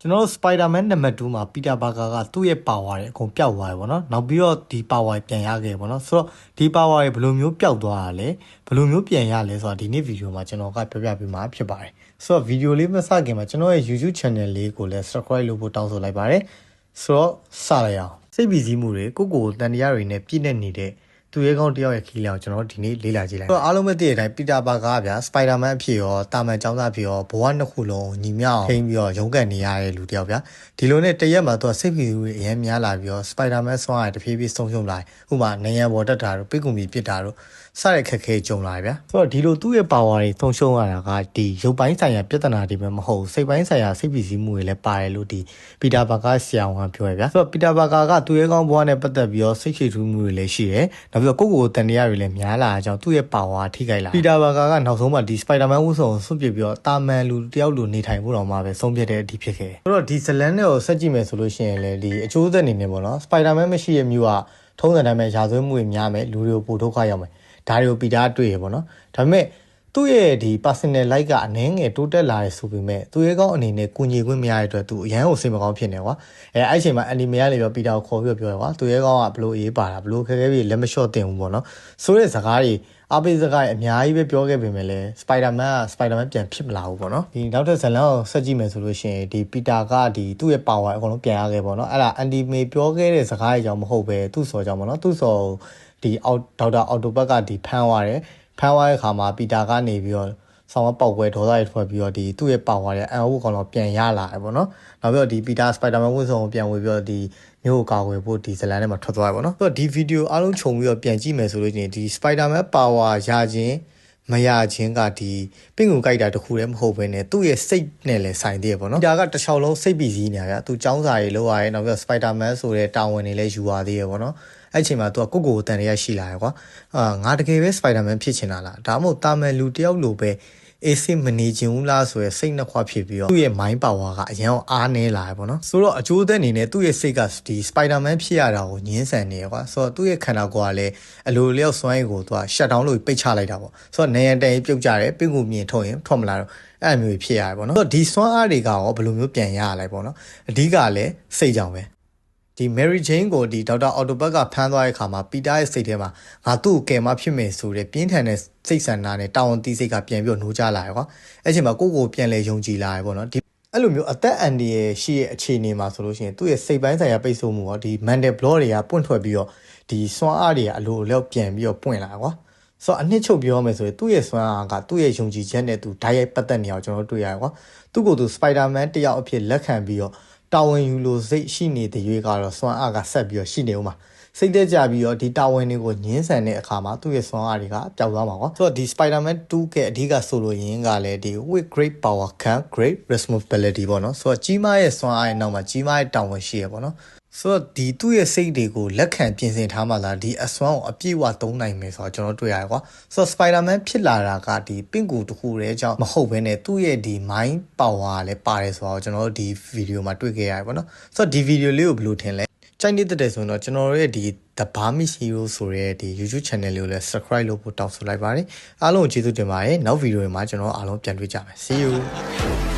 ကျွန်တော်တို့ Spider-Man နံပါတ်2မှာ Peter Parker ကသူ့ရဲ့ power တွေအကုန်ပျောက်သွားတယ်ပေါ့နော်နောက်ပြီးတော့ဒီ power ပြန်ရခဲ့ပေါ့နော်ဆိုတော့ဒီ power တွေဘယ်လိုမျိုးပျောက်သွားတာလဲဘယ်လိုမျိုးပြန်ရလဲဆိုတာဒီနေ့ဗီဒီယိုမှာကျွန်တော်ကပြောပြပေးမှာဖြစ်ပါတယ်ဆိုတော့ဗီဒီယိုလေးမစခင်မှာကျွန်တော်ရဲ့ YouTube channel လေးကိုလည်း subscribe လုပ်ဖို့တောင်းဆိုလိုက်ပါတယ်ဆိုတော့စလိုက်အောင်စိတ်ပီစည်းမှုတွေကိုတန်တရားတွေနဲ့ပြည့်နေနေတဲ့သူရဲကောင်းတယောက်ရဲ့ခီးလောင်ကျွန်တော်ဒီနေ့လေ့လာကြည့်လိုက်အားလုံးပဲသိတဲ့အတိုင်း Peter Parker ကဗျာ Spider-Man အဖြစ်ရောတာမန်ကျောင်းသားဖြစ်ရောဘဝနှစ်ခုလုံးညီမျှအောင်ထိန်းပြီးတော့ရုန်းကန်နေရတဲ့လူတယောက်ဗျာဒီလိုနဲ့တရက်မှာသူကစိတ်ပီစည်းမှုတွေအများများလာပြီးတော့ Spider-Man ဆွမ်းရတဖြည်းဖြည်းဆုံးရှုံးလာတယ်ဥပမာနေရန်ပေါ်တက်တာတို့ပိတ်ကူမီပစ်တာတို့စတဲ့ခက်ခဲကြုံလာတယ်ဗျာဆိုတော့ဒီလိုသူ့ရဲ့ power တွေဆုံးရှုံးရတာကဒီရုပ်ပိုင်းဆိုင်ရာပြဿနာတွေပဲမဟုတ်စိတ်ပိုင်းဆိုင်ရာစိတ်ပီစည်းမှုတွေလည်းပါတယ်လို့ဒီ Peter Parker ဆရာဝန်ကပြောရဗျာဆိုတော့ Peter Parker ကသူရဲ့ကောင်းဘဝနဲ့ပတ်သက်ပြီးတော့စိတ်ချထူးမှုတွေလည်းရှိတယ်နောက်ပြီးတော့ကိုတန်တရားတွေလည်းများလာအောင်သူ့ရဲ့ power ထိခိုက်လာ Peter Parker ကနောက်ဆုံးမှာဒီ Spider-Man ဝတ်စုံကိုဆွတ်ပစ်ပြီးတော့တာမန်လူတယောက်လိုနေထိုင်ဖို့တော့မှပဲဆုံးဖြတ်တဲ့အထိဖြစ်ခဲ့ဆိုတော့ဒီဇလန်နဲ့ကိုဆက်ကြည့်မယ်ဆိုလို့ရှိရင်လည်းဒီအကျိုးဆက်အနေနဲ့ပေါ့နော် Spider-Man မရှိတဲ့မျိုးကထုံးစံတိုင်းပဲရာဇဝတ်မှုတွေများမယ်လူတွေကိုပိုဒုက္ခရောက်မယ်ဒါတွေကို Peter တွေ့ရပေါ့နော်ဒါပေမဲ့သူ့ရဲ့ဒီ personal life ကအနည်းငယ်တိုးတက်လာတယ်ဆိုပေမဲ့သူရဲ့ကောင်းအနေနဲ့ကုညီခွင့်မရတဲ့အတွက်သူအရန်ကိုစိတ်မကောင်းဖြစ်နေကွာအဲ့ချိန်မှာ anime ကနေပြီး Peter ကိုခေါ်ပြီးပြောတယ်ကွာသူရဲ့ကောင်းကဘလို့အေးပါတာဘလို့ခဲခဲပြီးလက်မလျှော့တင်ဘူးပေါ့နော်ဆိုတဲ့စကားတွေအပိစကားအများကြီးပဲပြောခဲ့ပေမဲ့လည်း Spider-Man ပြန်ဖြစ်မလာဘူးပေါ့နော်ဒီနောက်ထပ်ဇလန်ကိုဆက်ကြည့်မယ်ဆိုလို့ရှိရင်ဒီ Peter ကဒီသူ့ရဲ့ power အကုန်လုံးပြန်ရခဲ့ပေါ့နော်အဲ့ဒါ anime ပြောခဲ့တဲ့စကားတွေကြောင့်မဟုတ်ပဲသူ့စော်ကြောင့်ပေါ့နော်သူ့စော်ဒီဒေါက်တာအော်တိုဘတ်ကဒီဖမ်းသွားတယ်ဖမ်းသွားတဲ့အခါမှာပီတာကနေပြီးတော့ဆောင်းဝပေါက်ပွဲဒေါသတွေထွက်ပြီးတော့ဒီသူ့ရဲ့ပါဝါရဲ့အန်အိုးကောင်တော့ပြန်ရလာတယ်ပေါ့နော်နောက်ပြီးတော့ဒီပီတာစပိုက်ဒါမန်ဝတ်စုံကိုပြန်ဝင်ပြီးတော့ဒီမျိုးကိုကာကွယ်ဖို့ဒီဇလန်ထဲမှာထွက်သွားတယ်ပေါ့နော်ဆိုတော့ဒီဗီဒီယိုအားလုံးခြုံပြီးတော့ပြန်ကြည့်မယ်ဆိုလို့ရှိရင်ဒီစပိုက်ဒါမန်ပါဝါရခြင်းမရခြင်းကဒီပင့်ကူကြိုက်တာတခုတည်းမဟုတ်ဘဲနဲ့သူ့ရဲ့စိတ်နဲ့လည်းဆိုင်သေးရပေါ့နော်ဒါကတစ်ချောင်းလုံးစိတ်ပီစည်းနေရဗျာသူចောင်းစာရေးလောက်ရတယ်နောက်ပြီးတော့စပိုက်ဒါမန်ဆိုတဲ့တာဝန်တွေလည်းယူရသေးရပေါ့နော်အဲ့ချိန်မှာသူကကိုတန်ရရှိလာရကွာငါတကယ်ပဲ Spider-Man ဖြစ်ချင်တာလားဒါမှမဟုတ်တာမန်လူတယောက်လိုပဲအေးစိမနေချင်ဘူးလားဆိုရယ်စိတ်နှခွဖြစ်ပြီးတော့သူ့ရဲ့ mind power ကအရန်အားနေလာရပေါ့နော်ဆိုတော့အကျိုးသက်အနေနဲ့သူ့ရဲ့စိတ်ကဒီ Spider-Man ဖြစ်ရတာကိုညှင်းဆန်နေရကွာဆိုတော့သူ့ရဲ့ခန္ဓာကိုယ်ကလည်းအလိုလျောက်စွမ်းရည်ကိုသူက shut down လုပ်ပိတ်ချလိုက်တာပေါ့ဆိုတော့နေရန်တိုင်ပြုတ်ကြတယ်ပင့်ကူမြင်ထုတ်ရင်ထွက်မလာတော့အဲ့လိုမျိုးဖြစ်ရတယ်ပေါ့နော်ဆိုတော့ဒီစွမ်းအားတွေကရောဘယ်လိုမျိုးပြန်ရရလဲပေါ့နော်အဓိကလည်းစိတ်ကြောင့်ပဲဒီ Mary Jane ကိုဒီဒေါက်တာအော်တိုဘတ်ကဖမ်းသွားတဲ့အခါမှာပီတာရဲ့စိတ်ထဲမှာငါသူ့ကိုကယ်မဖြစ်မယ်ဆိုတဲ့ပြင်းထန်တဲ့စိတ်ဆန္ဒနဲ့တာဝန်တီးစိတ်ကပြန်ပြီးတော့နှိုးချလာရကွာအဲ့ချိန်မှာကိုပြန်လဲယုံကြည်လာရပေါ့နော်ဒီအဲ့လိုမျိုးအသက်အန္တရာယ်ရှိတဲ့အခြေအနေမှာဆိုလို့ရှိရင်သူ့ရဲ့စိတ်ပိုင်းဆိုင်ရာပိတ်ဆို့မှုရောဒီ mental block တွေကပွင့်ထွက်ပြီးတော့ဒီစွမ်းအားတွေကအလိုအလျောက်ပြန်ပြီးတော့ပွင့်လာကွာဆိုတော့အနှစ်ချုပ်ပြောမယ်ဆိုရင်သူ့ရဲ့စွမ်းအားကသူ့ရဲ့ယုံကြည်ချက်နဲ့သူဓာတ်ရိုက်ပတ်သက်နေအောင်ကျွန်တော်တို့တွေ့ရကွာသူ့ကိုယ်သူ Spider-Man တယောက်အဖြစ်လက်ခံပြီးတော့တာဝန်ယူလို့စိတ်ရှိနေတဲ့ရွေးကတော့စွမ်းအားကဆက်ပြီးတော့ရှိနေဦးမှာစိတ်တက်ကြပြီးတော့ဒီတာဝန်တွေကိုညှင်းဆန်တဲ့အခါမှာသူ့ရဲ့စွမ်းအားတွေကပျောက်သွားမှာကွာဆိုတော့ဒီ Spider-Man 2ကအဓိကဆိုလိုရင်းကလည်းဒီ with great power comes great responsibility ပေါ့နော်ဆိုတော့ကြီးမားရဲ့စွမ်းအားရဲ့နောက်မှာကြီးမားရဲ့တာဝန်ရှိရပေါ့နော်ဆိုတော့ဒီသူ့ရဲ့စိတ်တွေကိုလက်ခံပြင်ဆင်ထားမှလာဒီအစွမ်းကိုအပြည့်အဝသုံးနိုင်မယ်ဆိုတော့ကျွန်တော်တွေ့ရတယ်ကွာဆိုတော့ Spider-Man ဖြစ်လာတာကဒီပင့်ကူတစ်ခုတည်းကြောင့်မဟုတ်ဘဲနဲ့သူ့ရဲ့ဒီ mind power လည်းပါတယ်ဆိုတော့ကျွန်တော်တို့ဒီဗီဒီယိုမှာတွေ့ခဲ့ရတယ်ပေါ့နော်ဆိုတော့ဒီဗီဒီယိုလေးကိုဘယ်လိုထင်လဲကြိုက်နေတဲ့ဆိုရင်တော့ကျွန်တော်တို့ရဲ့ဒီ The Burmese Hero ဆိုတဲ့ဒီ YouTube channel လေးကိုလည်း subscribe လုပ်ဖို့တောင်းဆိုလိုက်ပါတယ်အားလုံးကိုကျေးဇူးတင်ပါတယ်နောက်ဗီဒီယိုတွေမှာကျွန်တော်အားလုံးပြန်တွေ့ကြမယ် See you